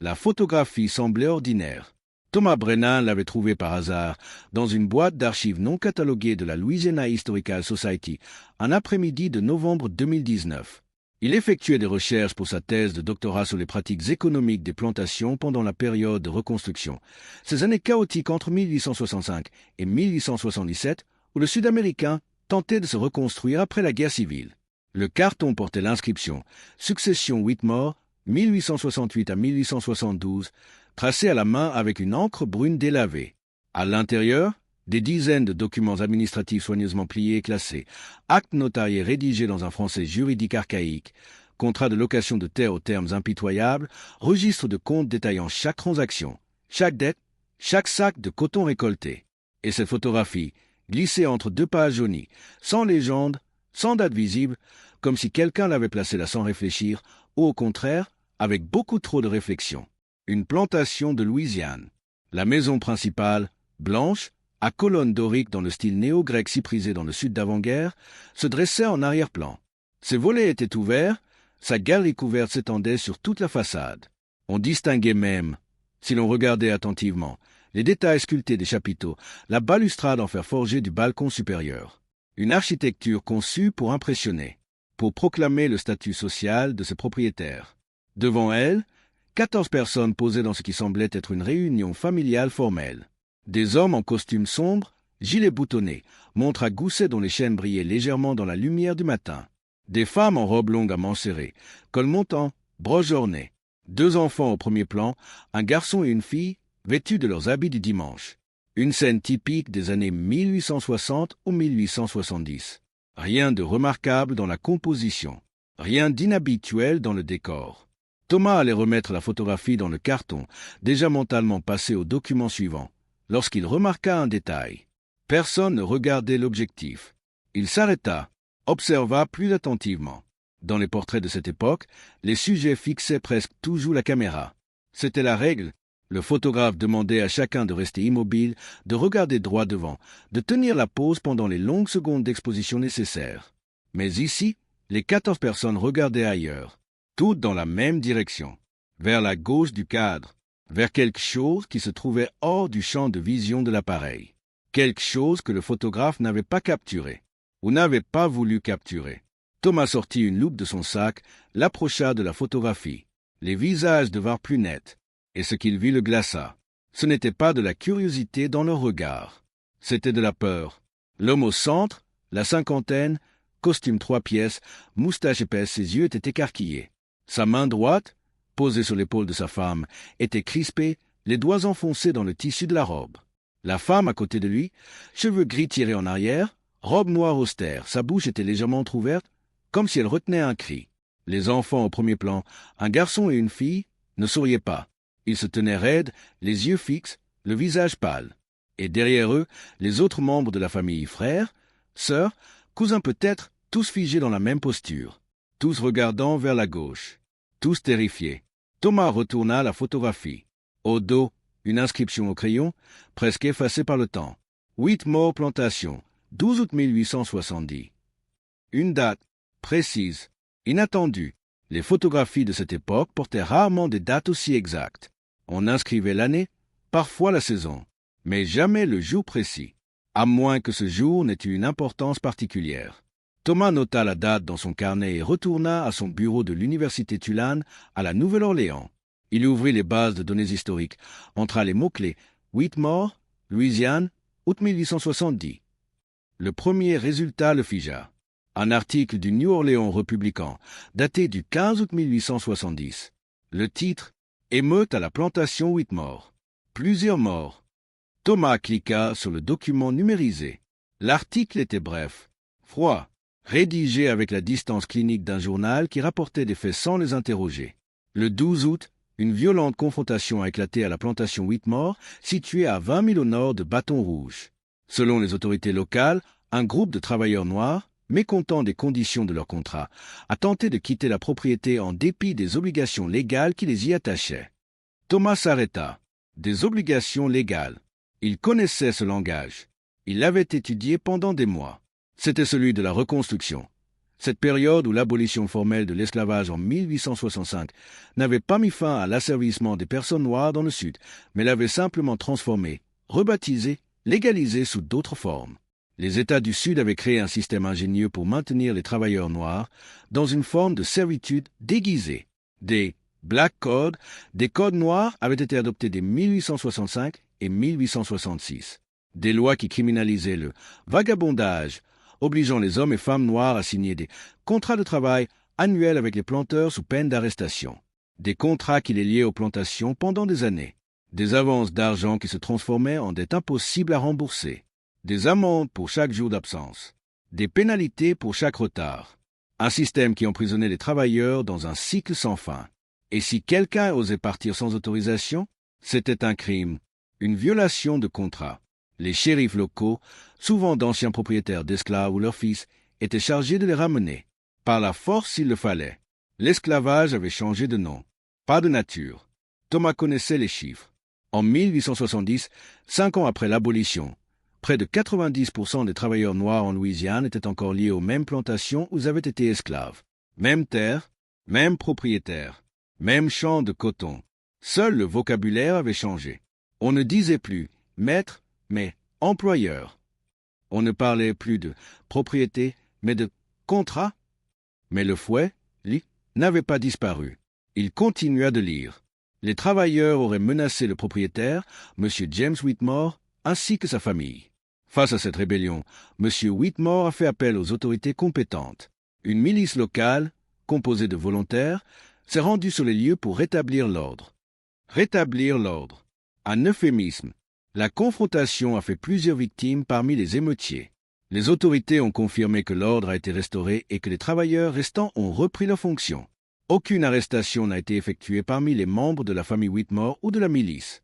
La photographie semblait ordinaire. Thomas Brennan l'avait trouvée par hasard dans une boîte d'archives non cataloguée de la Louisiana Historical Society un après-midi de novembre 2019. Il effectuait des recherches pour sa thèse de doctorat sur les pratiques économiques des plantations pendant la période de reconstruction, ces années chaotiques entre 1865 et 1877 où le Sud-Américain tentait de se reconstruire après la guerre civile. Le carton portait l'inscription « Succession Whitmore, 1868 à 1872 », tracée à la main avec une encre brune délavée. À l'intérieur, des dizaines de documents administratifs soigneusement pliés et classés, actes notariés rédigés dans un français juridique archaïque, contrats de location de terre aux termes impitoyables, registres de comptes détaillant chaque transaction, chaque dette, chaque sac de coton récolté. Et cette photographie, glissée entre deux pages jaunies, sans légende, sans date visible, comme si quelqu'un l'avait placée là sans réfléchir, ou au contraire, avec beaucoup trop de réflexion. Une plantation de Louisiane. La maison principale, blanche, à colonnes doriques dans le style néo-grec si prisé dans le sud d'avant-guerre, se dressait en arrière-plan. Ses volets étaient ouverts, sa galerie couverte s'étendait sur toute la façade. On distinguait même, si l'on regardait attentivement, les détails sculptés des chapiteaux, la balustrade en fer forgé du balcon supérieur. Une architecture conçue pour impressionner, pour proclamer le statut social de ses propriétaires. Devant elle, 14 personnes posaient dans ce qui semblait être une réunion familiale formelle. Des hommes en costume sombre, gilets boutonnés, montres à gousset dont les chaînes brillaient légèrement dans la lumière du matin. Des femmes en robe longue à manches serrées, col montant, broche ornée. 2 enfants au premier plan, un garçon et une fille, vêtus de leurs habits du dimanche. Une scène typique des années 1860 ou 1870. Rien de remarquable dans la composition, rien d'inhabituel dans le décor. Thomas allait remettre la photographie dans le carton, déjà mentalement passé au document suivant, lorsqu'il remarqua un détail. Personne ne regardait l'objectif. Il s'arrêta, observa plus attentivement. Dans les portraits de cette époque, les sujets fixaient presque toujours la caméra. C'était la règle. Le photographe demandait à chacun de rester immobile, de regarder droit devant, de tenir la pose pendant les longues secondes d'exposition nécessaires. Mais ici, les 14 personnes regardaient ailleurs, toutes dans la même direction, vers la gauche du cadre, vers quelque chose qui se trouvait hors du champ de vision de l'appareil, quelque chose que le photographe n'avait pas capturé, ou n'avait pas voulu capturer. Thomas sortit une loupe de son sac, l'approcha de la photographie. Les visages devinrent plus nets, et ce qu'il vit le glaça. Ce n'était pas de la curiosité dans leur regard, c'était de la peur. L'homme au centre, la cinquantaine, costume 3 pièces, moustache épaisse, ses yeux étaient écarquillés. Sa main droite, posée sur l'épaule de sa femme, était crispée, les doigts enfoncés dans le tissu de la robe. La femme à côté de lui, cheveux gris tirés en arrière, robe noire austère, sa bouche était légèrement entr'ouverte, comme si elle retenait un cri. Les enfants au premier plan, un garçon et une fille, ne souriaient pas. Ils se tenaient raides, les yeux fixes, le visage pâle. Et derrière eux, les autres membres de la famille, frères, sœurs, cousins peut-être, tous figés dans la même posture, tous regardant vers la gauche, tous terrifiés. Thomas retourna la photographie. Au dos, une inscription au crayon, presque effacée par le temps. Whitmore Plantation, 12 août 1870. Une date, précise, inattendue. Les photographies de cette époque portaient rarement des dates aussi exactes. On inscrivait l'année, parfois la saison, mais jamais le jour précis, à moins que ce jour n'ait eu une importance particulière. Thomas nota la date dans son carnet et retourna à son bureau de l'université Tulane à la Nouvelle-Orléans. Il ouvrit les bases de données historiques, entra les mots-clés Whitmore, Louisiane, août 1870. Le premier résultat le figea. Un article du New Orleans Republican, daté du 15 août 1870. Le titre « Émeute à la plantation Whitmore. Plusieurs morts ». Thomas cliqua sur le document numérisé. L'article était bref, froid, rédigé avec la distance clinique d'un journal qui rapportait des faits sans les interroger. Le 12 août, une violente confrontation a éclaté à la plantation Whitmore, située à 20 milles au nord de Bâton Rouge. Selon les autorités locales, un groupe de travailleurs noirs, mécontents des conditions de leur contrat, a tenté de quitter la propriété en dépit des obligations légales qui les y attachaient. Thomas s'arrêta. Des obligations légales. Il connaissait ce langage. Il l'avait étudié pendant des mois. C'était celui de la reconstruction. Cette période où l'abolition formelle de l'esclavage en 1865 n'avait pas mis fin à l'asservissement des personnes noires dans le Sud, mais l'avait simplement transformé, rebaptisé, légalisé sous d'autres formes. Les États du Sud avaient créé un système ingénieux pour maintenir les travailleurs noirs dans une forme de servitude déguisée. Des Black Codes, des codes noirs avaient été adoptés dès 1865 et 1866. Des lois qui criminalisaient le vagabondage, obligeant les hommes et femmes noirs à signer des contrats de travail annuels avec les planteurs sous peine d'arrestation. Des contrats qui les liaient aux plantations pendant des années. Des avances d'argent qui se transformaient en dettes impossibles à rembourser. Des amendes pour chaque jour d'absence. Des pénalités pour chaque retard. Un système qui emprisonnait les travailleurs dans un cycle sans fin. Et si quelqu'un osait partir sans autorisation, c'était un crime, une violation de contrat. Les shérifs locaux, souvent d'anciens propriétaires d'esclaves ou leurs fils, étaient chargés de les ramener, par la force s'il le fallait. L'esclavage avait changé de nom, pas de nature. Thomas connaissait les chiffres. En 1870, 5 ans après l'abolition, près de 90% des travailleurs noirs en Louisiane étaient encore liés aux mêmes plantations où ils avaient été esclaves. Même terre, même propriétaire, même champ de coton. Seul le vocabulaire avait changé. On ne disait plus « maître », mais « employeur ». On ne parlait plus de « propriété », mais de « contrat ». Mais le fouet, lui, n'avait pas disparu. Il continua de lire. Les travailleurs auraient menacé le propriétaire, M. James Whitmore, ainsi que sa famille. Face à cette rébellion, M. Whitmore a fait appel aux autorités compétentes. Une milice locale, composée de volontaires, s'est rendue sur les lieux pour rétablir l'ordre. Rétablir l'ordre. Un euphémisme. La confrontation a fait plusieurs victimes parmi les émeutiers. Les autorités ont confirmé que l'ordre a été restauré et que les travailleurs restants ont repris leurs fonctions. Aucune arrestation n'a été effectuée parmi les membres de la famille Whitmore ou de la milice.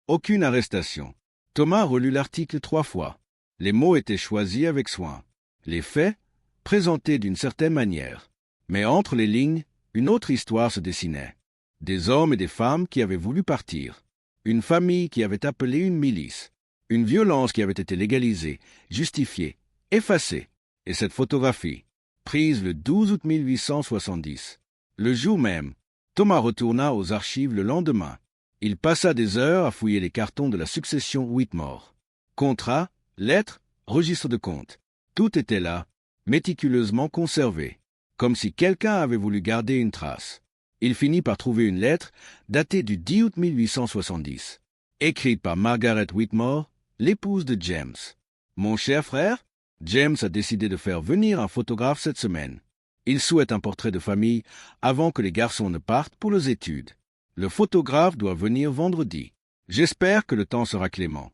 Aucune arrestation. Thomas relut l'article 3 fois. Les mots étaient choisis avec soin. Les faits, présentés d'une certaine manière. Mais entre les lignes, une autre histoire se dessinait. Des hommes et des femmes qui avaient voulu partir. Une famille qui avait appelé une milice. Une violence qui avait été légalisée, justifiée, effacée. Et cette photographie, prise le 12 août 1870. Le jour même, Thomas retourna aux archives le lendemain. Il passa des heures à fouiller les cartons de la succession Whitmore. Contrats, lettres, registres de compte. Tout était là, méticuleusement conservé, comme si quelqu'un avait voulu garder une trace. Il finit par trouver une lettre datée du 10 août 1870, écrite par Margaret Whitmore, l'épouse de James. « Mon cher frère, James a décidé de faire venir un photographe cette semaine. Il souhaite un portrait de famille avant que les garçons ne partent pour leurs études. Le photographe doit venir vendredi. J'espère que le temps sera clément. »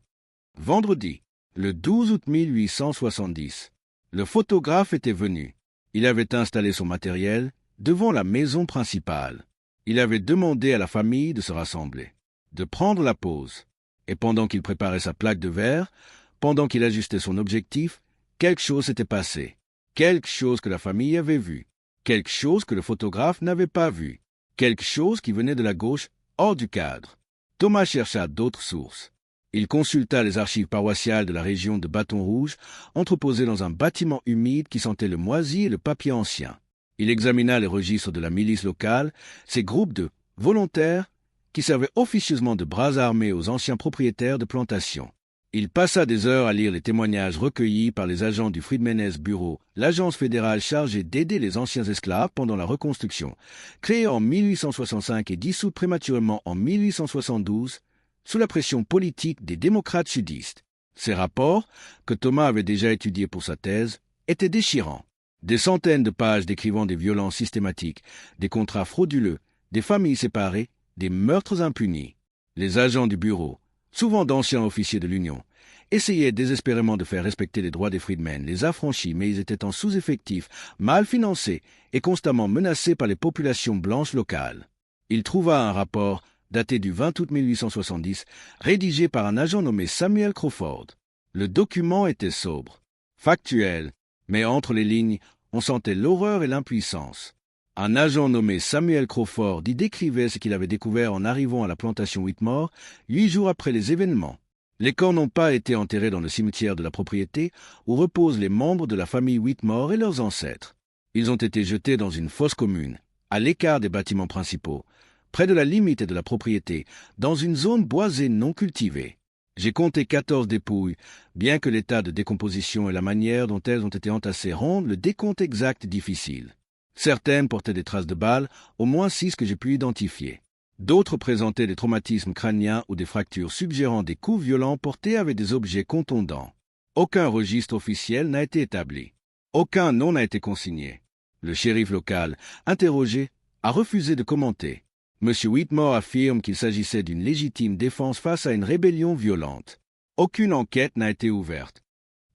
Vendredi, le 12 août 1870, le photographe était venu. Il avait installé son matériel devant la maison principale. Il avait demandé à la famille de se rassembler, de prendre la pause. Et pendant qu'il préparait sa plaque de verre, pendant qu'il ajustait son objectif, quelque chose s'était passé. Quelque chose que la famille avait vu. Quelque chose que le photographe n'avait pas vu. Quelque chose qui venait de la gauche, hors du cadre. Thomas chercha d'autres sources. Il consulta les archives paroissiales de la région de Bâton Rouge, entreposées dans un bâtiment humide qui sentait le moisi et le papier ancien. Il examina les registres de la milice locale, ces groupes de volontaires qui servaient officieusement de bras armés aux anciens propriétaires de plantations. Il passa des heures à lire les témoignages recueillis par les agents du Freedmen's Bureau, l'agence fédérale chargée d'aider les anciens esclaves pendant la reconstruction, créée en 1865 et dissoute prématurément en 1872, sous la pression politique des démocrates sudistes. Ces rapports, que Thomas avait déjà étudiés pour sa thèse, étaient déchirants. Des centaines de pages décrivant des violences systématiques, des contrats frauduleux, des familles séparées, des meurtres impunis. Les agents du bureau, souvent d'anciens officiers de l'Union, essayaient désespérément de faire respecter les droits des freedmen, les affranchis, mais ils étaient en sous-effectif, mal financés et constamment menacés par les populations blanches locales. Il trouva un rapport daté du 20 août 1870, rédigé par un agent nommé Samuel Crawford. Le document était sobre, factuel, mais entre les lignes, on sentait l'horreur et l'impuissance. Un agent nommé Samuel Crawford y décrivait ce qu'il avait découvert en arrivant à la plantation Whitmore 8 jours après les événements. Les corps n'ont pas été enterrés dans le cimetière de la propriété où reposent les membres de la famille Whitmore et leurs ancêtres. Ils ont été jetés dans une fosse commune, à l'écart des bâtiments principaux, près de la limite de la propriété, dans une zone boisée non cultivée. J'ai compté 14 dépouilles, bien que l'état de décomposition et la manière dont elles ont été entassées rendent le décompte exact difficile. Certaines portaient des traces de balles, au moins 6 que j'ai pu identifier. D'autres présentaient des traumatismes crâniens ou des fractures suggérant des coups violents portés avec des objets contondants. Aucun registre officiel n'a été établi. Aucun nom n'a été consigné. Le shérif local, interrogé, a refusé de commenter. M. Whitmore affirme qu'il s'agissait d'une légitime défense face à une rébellion violente. Aucune enquête n'a été ouverte.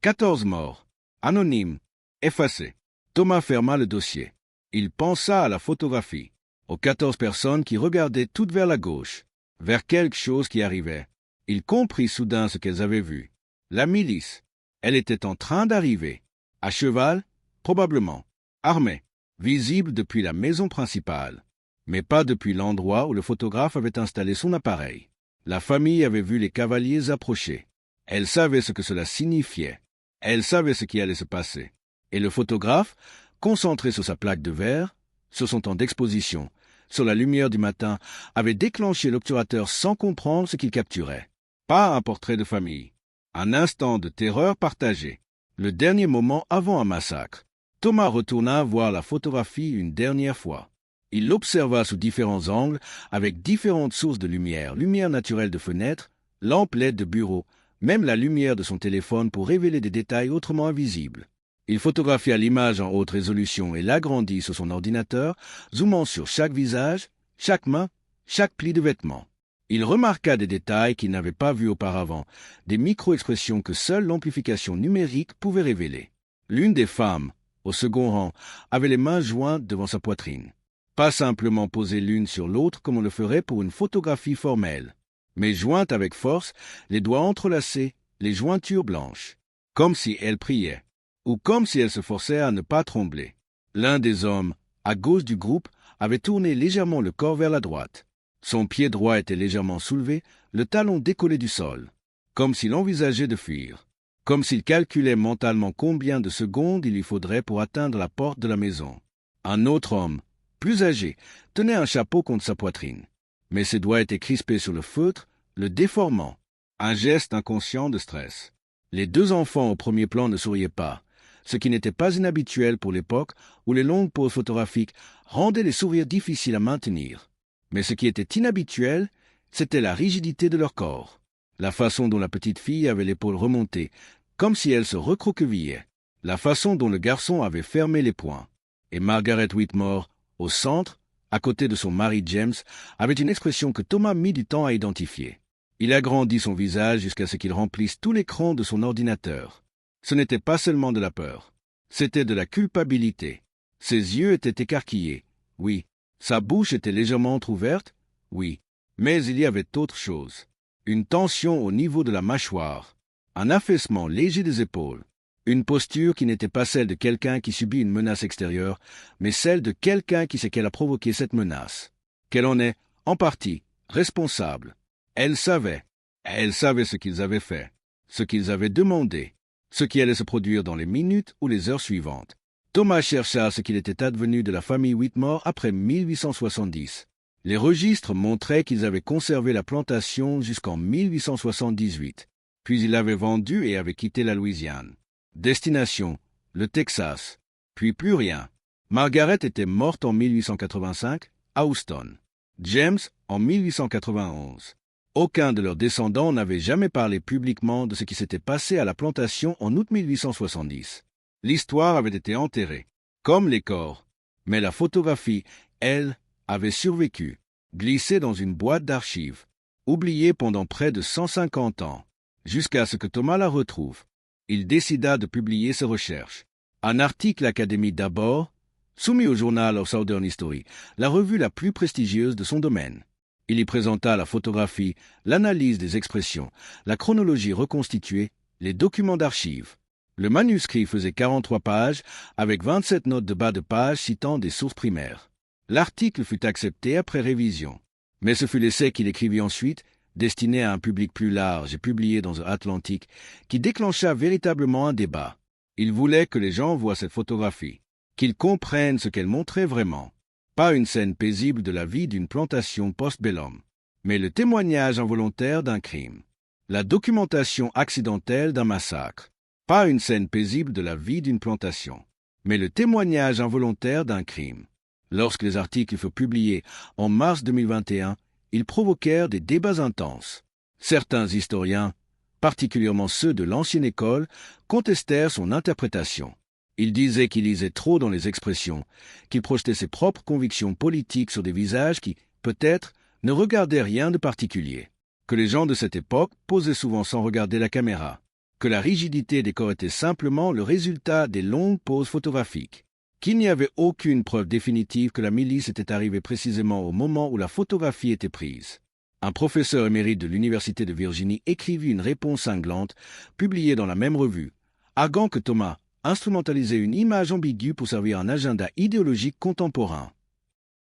14 morts. Anonymes. Effacés. Thomas ferma le dossier. Il pensa à la photographie, aux 14 personnes qui regardaient toutes vers la gauche, vers quelque chose qui arrivait. Il comprit soudain ce qu'elles avaient vu. La milice. Elle était en train d'arriver. À cheval, probablement. Armée. Visible depuis la maison principale. Mais pas depuis l'endroit où le photographe avait installé son appareil. La famille avait vu les cavaliers approcher. Elle savait ce que cela signifiait. Elle savait ce qui allait se passer. Et le photographe, concentré sur sa plaque de verre, sur son temps d'exposition, sur la lumière du matin, avait déclenché l'obturateur sans comprendre ce qu'il capturait. Pas un portrait de famille. Un instant de terreur partagée. Le dernier moment avant un massacre. Thomas retourna voir la photographie une dernière fois. Il l'observa sous différents angles, avec différentes sources de lumière, lumière naturelle de fenêtre, lampe LED de bureau, même la lumière de son téléphone pour révéler des détails autrement invisibles. Il photographia l'image en haute résolution et l'agrandit sur son ordinateur, zoomant sur chaque visage, chaque main, chaque pli de vêtement. Il remarqua des détails qu'il n'avait pas vus auparavant, des micro-expressions que seule l'amplification numérique pouvait révéler. L'une des femmes, au second rang, avait les mains jointes devant sa poitrine. Pas simplement posées l'une sur l'autre comme on le ferait pour une photographie formelle, mais jointes avec force, les doigts entrelacés, les jointures blanches, comme si elle priait, ou comme si elle se forçait à ne pas trembler. L'un des hommes, à gauche du groupe, avait tourné légèrement le corps vers la droite. Son pied droit était légèrement soulevé, le talon décollé du sol, comme s'il envisageait de fuir, comme s'il calculait mentalement combien de secondes il lui faudrait pour atteindre la porte de la maison. Un autre homme, plus âgé, tenait un chapeau contre sa poitrine, mais ses doigts étaient crispés sur le feutre, le déformant, un geste inconscient de stress. Les deux enfants au premier plan ne souriaient pas, ce qui n'était pas inhabituel pour l'époque où les longues pauses photographiques rendaient les sourires difficiles à maintenir. Mais ce qui était inhabituel, c'était la rigidité de leur corps, la façon dont la petite fille avait l'épaule remontée, comme si elle se recroquevillait, la façon dont le garçon avait fermé les poings. Et Margaret Whitmore, au centre, à côté de son mari James, avait une expression que Thomas mit du temps à identifier. Il agrandit son visage jusqu'à ce qu'il remplisse tout l'écran de son ordinateur. Ce n'était pas seulement de la peur, c'était de la culpabilité. Ses yeux étaient écarquillés, oui. Sa bouche était légèrement entr'ouverte, oui. Mais il y avait autre chose. Une tension au niveau de la mâchoire, un affaissement léger des épaules, une posture qui n'était pas celle de quelqu'un qui subit une menace extérieure, mais celle de quelqu'un qui sait qu'elle a provoqué cette menace, qu'elle en est, en partie, responsable. Elle savait ce qu'ils avaient fait, ce qu'ils avaient demandé, ce qui allait se produire dans les minutes ou les heures suivantes. Thomas chercha ce qu'il était advenu de la famille Whitmore après 1870. Les registres montraient qu'ils avaient conservé la plantation jusqu'en 1878, puis ils l'avaient vendue et avaient quitté la Louisiane. Destination, le Texas, puis plus rien. Margaret était morte en 1885, à Houston. James en 1891. Aucun de leurs descendants n'avait jamais parlé publiquement de ce qui s'était passé à la plantation en août 1870. L'histoire avait été enterrée, comme les corps, mais la photographie, elle, avait survécu, glissée dans une boîte d'archives, oubliée pendant près de 150 ans, jusqu'à ce que Thomas la retrouve. Il décida de publier ses recherches. Un article académique d'abord, soumis au Journal of Southern History, la revue la plus prestigieuse de son domaine. Il y présenta la photographie, l'analyse des expressions, la chronologie reconstituée, les documents d'archives. Le manuscrit faisait 43 pages, avec 27 notes de bas de page citant des sources primaires. L'article fut accepté après révision. Mais ce fut l'essai qu'il écrivit ensuite, destiné à un public plus large et publié dans Atlantic, qui déclencha véritablement un débat. Il voulait que les gens voient cette photographie, qu'ils comprennent ce qu'elle montrait vraiment. Pas une scène paisible de la vie d'une plantation post-bellum, mais le témoignage involontaire d'un crime. La documentation accidentelle d'un massacre. Pas une scène paisible de la vie d'une plantation, mais le témoignage involontaire d'un crime. Lorsque les articles furent publiés en mars 2021, ils provoquèrent des débats intenses. Certains historiens, particulièrement ceux de l'ancienne école, contestèrent son interprétation. Ils disaient qu'il lisait trop dans les expressions, qu'il projetait ses propres convictions politiques sur des visages qui, peut-être, ne regardaient rien de particulier, que les gens de cette époque posaient souvent sans regarder la caméra, que la rigidité des corps était simplement le résultat des longues pauses photographiques, qu'il n'y avait aucune preuve définitive que la milice était arrivée précisément au moment où la photographie était prise. Un professeur émérite de l'Université de Virginie écrivit une réponse cinglante, publiée dans la même revue, arguant que Thomas instrumentalisait une image ambiguë pour servir un agenda idéologique contemporain.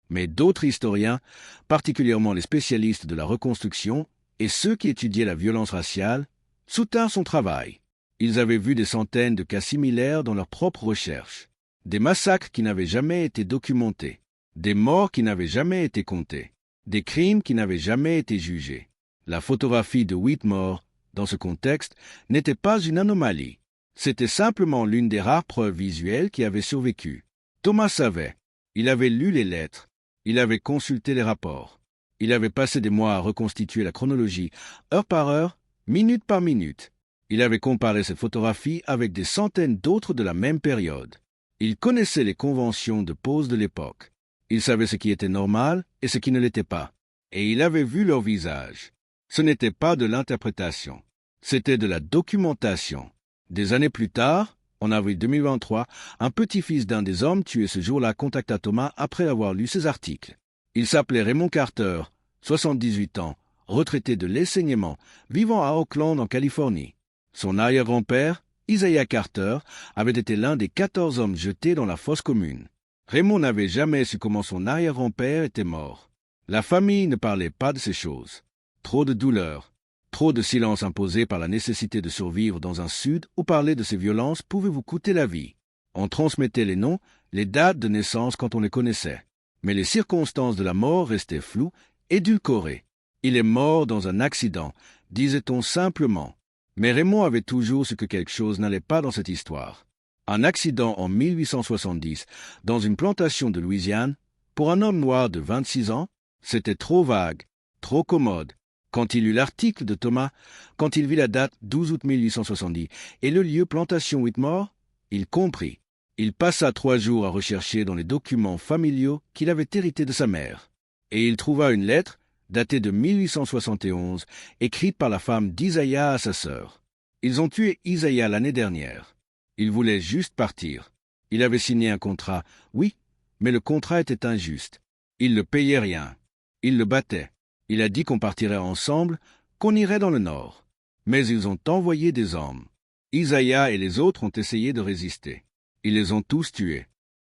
Mais d'autres historiens, particulièrement les spécialistes de la reconstruction et ceux qui étudiaient la violence raciale, soutinrent son travail. Ils avaient vu des centaines de cas similaires dans leurs propres recherches, des massacres qui n'avaient jamais été documentés, des morts qui n'avaient jamais été comptés, des crimes qui n'avaient jamais été jugés. La photographie de Whitmore, dans ce contexte, n'était pas une anomalie. C'était simplement l'une des rares preuves visuelles qui avait survécu. Thomas savait. Il avait lu les lettres. Il avait consulté les rapports. Il avait passé des mois à reconstituer la chronologie, heure par heure, minute par minute. Il avait comparé cette photographie avec des centaines d'autres de la même période. Il connaissait les conventions de pose de l'époque. Il savait ce qui était normal et ce qui ne l'était pas. Et il avait vu leur visage. Ce n'était pas de l'interprétation. C'était de la documentation. Des années plus tard, en avril 2023, un petit-fils d'un des hommes tués ce jour-là contacta Thomas après avoir lu ses articles. Il s'appelait Raymond Carter, 78 ans, retraité de l'enseignement, vivant à Oakland en Californie. Son arrière-grand-père, Isaiah Carter, avait été l'un des 14 hommes jetés dans la fosse commune. Raymond n'avait jamais su comment son arrière-grand-père était mort. La famille ne parlait pas de ces choses. Trop de douleur. Trop de silence imposé par la nécessité de survivre dans un sud où parler de ces violences pouvait vous coûter la vie. On transmettait les noms, les dates de naissance quand on les connaissait. Mais les circonstances de la mort restaient floues, édulcorées. Il est mort dans un accident, disait-on simplement. Mais Raymond avait toujours su que quelque chose n'allait pas dans cette histoire. Un accident en 1870, dans une plantation de Louisiane, pour un homme noir de 26 ans, c'était trop vague, trop commode. Quand il lut l'article de Thomas, quand il vit la date 12 août 1870 et le lieu plantation Whitmore, il comprit. Il passa 3 jours à rechercher dans les documents familiaux qu'il avait hérités de sa mère. Et il trouva une lettre, datée de 1871, écrite par la femme d'Isaiah à sa sœur. Ils ont tué Isaiah l'année dernière. Il voulait juste partir. Il avait signé un contrat, oui, mais le contrat était injuste. Il ne payait rien. Il le battait. Il a dit qu'on partirait ensemble, qu'on irait dans le nord. Mais ils ont envoyé des hommes. Isaiah et les autres ont essayé de résister. Ils les ont tous tués.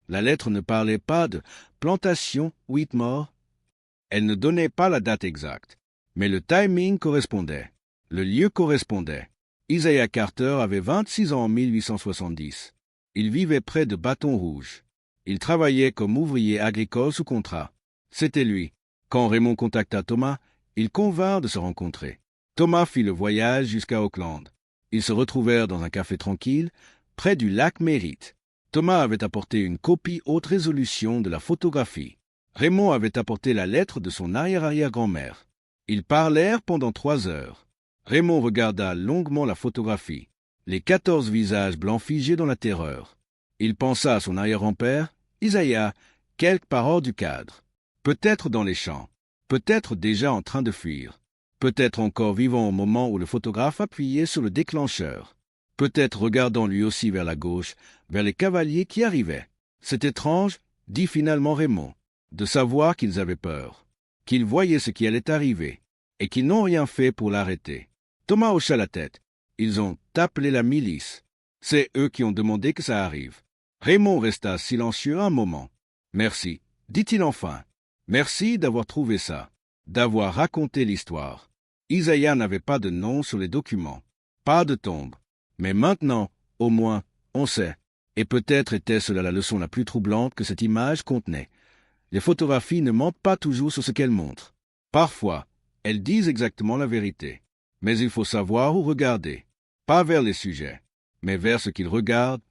La lettre ne parlait pas de plantation Whitmore. Elle ne donnait pas la date exacte. Mais le timing correspondait. Le lieu correspondait. Isaiah Carter avait 26 ans en 1870. Il vivait près de Bâton Rouge. Il travaillait comme ouvrier agricole sous contrat. C'était lui. Quand Raymond contacta Thomas, ils convinrent de se rencontrer. Thomas fit le voyage jusqu'à Oakland. Ils se retrouvèrent dans un café tranquille, près du lac Merritt. Thomas avait apporté une copie haute résolution de la photographie. Raymond avait apporté la lettre de son arrière-arrière-grand-mère. Ils parlèrent pendant 3 heures. Raymond regarda longuement la photographie, les 14 visages blancs figés dans la terreur. Il pensa à son arrière-grand-père, Isaiah, quelque part hors du cadre. Peut-être dans les champs, peut-être déjà en train de fuir, peut-être encore vivant au moment où le photographe appuyait sur le déclencheur, peut-être regardant lui aussi vers la gauche, vers les cavaliers qui arrivaient. C'est étrange, dit finalement Raymond, de savoir qu'ils avaient peur, qu'ils voyaient ce qui allait arriver, et qu'ils n'ont rien fait pour l'arrêter. Thomas hocha la tête. Ils ont appelé la milice. C'est eux qui ont demandé que ça arrive. Raymond resta silencieux un moment. Merci, dit-il enfin. Merci d'avoir trouvé ça, d'avoir raconté l'histoire. Isaiah n'avait pas de nom sur les documents, pas de tombe. Mais maintenant, au moins, on sait. Et peut-être était-ce là la leçon la plus troublante que cette image contenait. Les photographies ne mentent pas toujours sur ce qu'elles montrent. Parfois, elles disent exactement la vérité. Mais il faut savoir où regarder. Pas vers les sujets, mais vers ce qu'ils regardent